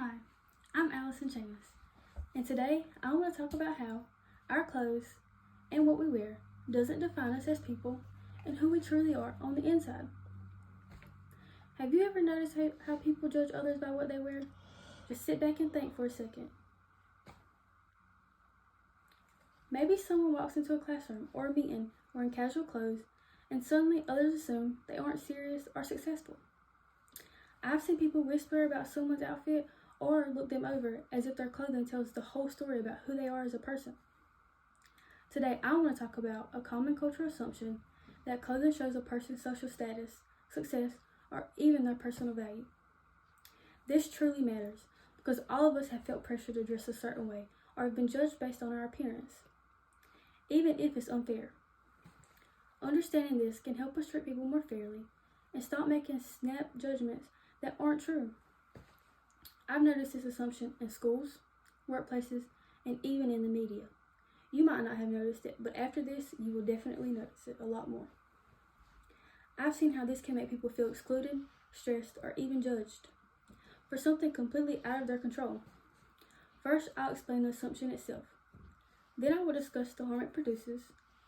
Hi, I'm Allison Chamis, and today I want to talk about how our clothes and what we wear doesn't define us as people and who we truly are on the inside. Have you ever noticed how people judge others by what they wear? Just sit back and think for a second. Maybe someone walks into a classroom or a meeting wearing casual clothes, and suddenly others assume they aren't serious or successful. I've seen people whisper about someone's outfit or look them over as if their clothing tells the whole story about who they are as a person. Today, I want to talk about a common cultural assumption that clothing shows a person's social status, success, or even their personal value. This truly matters because all of us have felt pressure to dress a certain way or have been judged based on our appearance, even if it's unfair. Understanding this can help us treat people more fairly and stop making snap judgments that aren't true. I've noticed this assumption in schools, workplaces, and even in the media. You might not have noticed it, but after this, you will definitely notice it a lot more. I've seen how this can make people feel excluded, stressed, or even judged for something completely out of their control. First, I'll explain the assumption itself. Then I will discuss the harm it produces,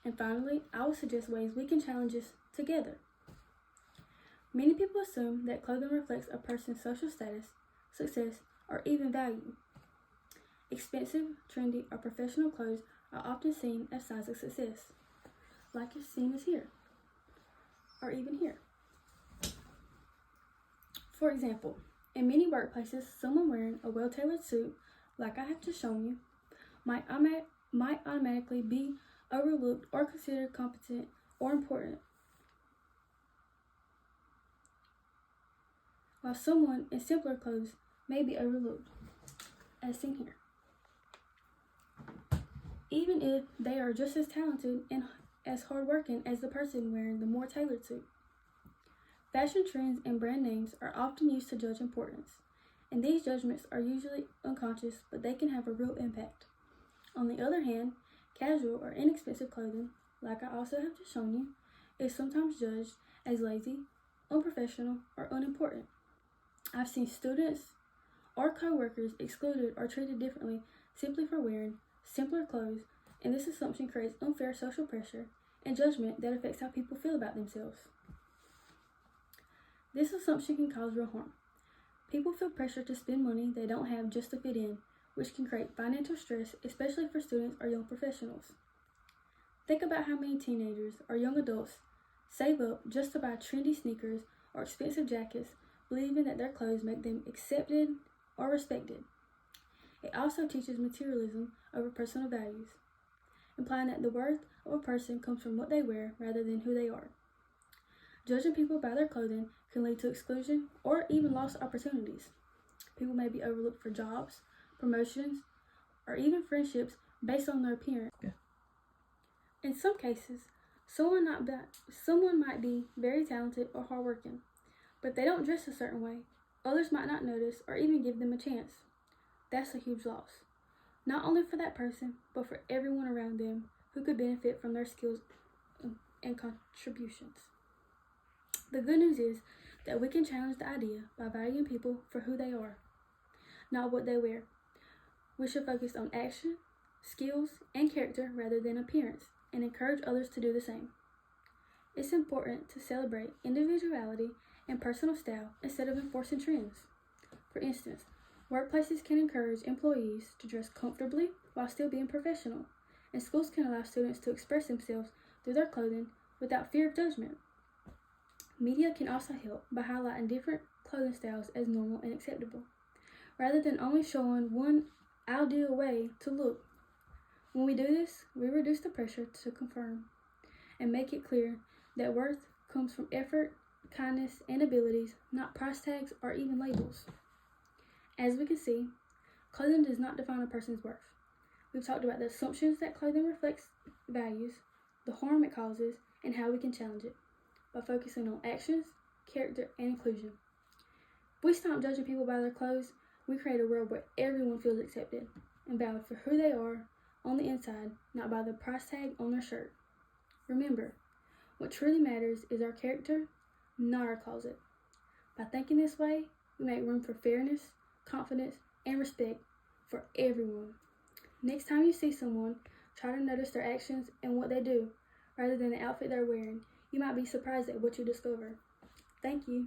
and finally, I will suggest ways we can challenge this together. Many people assume that clothing reflects a person's social status, success, or even value. Expensive, trendy, or professional clothes are often seen as signs of success, like it's seen as here, or even here. For example, in many workplaces, someone wearing a well-tailored suit, like I have just shown you, might automatically be overlooked or considered competent or important, while someone in simpler clothes may be overlooked, as seen here, even if they are just as talented and as hardworking as the person wearing the more tailored suit. Fashion trends and brand names are often used to judge importance, and these judgments are usually unconscious, but they can have a real impact. On the other hand, casual or inexpensive clothing, like I also have just shown you, is sometimes judged as lazy, unprofessional, or unimportant. I've seen students or co-workers excluded or treated differently simply for wearing simpler clothes, and this assumption creates unfair social pressure and judgment that affects how people feel about themselves. This assumption can cause real harm. People feel pressure to spend money they don't have just to fit in, which can create financial stress, especially for students or young professionals. Think about how many teenagers or young adults save up just to buy trendy sneakers or expensive jackets, believing that their clothes make them accepted or respected. It also teaches materialism over personal values, implying that the worth of a person comes from what they wear rather than who they are. Judging people by their clothing can lead to exclusion or even lost opportunities. People may be overlooked for jobs, promotions, or even friendships based on their appearance. In some cases, someone might be very talented or hardworking, but if they don't dress a certain way, others might not notice or even give them a chance. That's a huge loss, not only for that person, but for everyone around them who could benefit from their skills and contributions. The good news is that we can challenge the idea by valuing people for who they are, not what they wear. We should focus on action, skills, and character rather than appearance, and encourage others to do the same. It's important to celebrate individuality and personal style instead of enforcing trends. For instance, workplaces can encourage employees to dress comfortably while still being professional, and schools can allow students to express themselves through their clothing without fear of judgment. Media can also help by highlighting different clothing styles as normal and acceptable, rather than only showing one ideal way to look. When we do this, we reduce the pressure to conform and make it clear that worth comes from effort, kindness, and abilities, not price tags or even labels. As we can see, clothing does not define a person's worth. We've talked about the assumptions that clothing reflects values, the harm it causes, and how we can challenge it by focusing on actions, character, and inclusion. If we stop judging people by their clothes, we create a world where everyone feels accepted and valued for who they are on the inside, not by the price tag on their shirt. Remember, what truly matters is our character, not our closet. By thinking this way, we make room for fairness, confidence, and respect for everyone. Next time you see someone, try to notice their actions and what they do, rather than the outfit they're wearing. You might be surprised at what you discover. Thank you.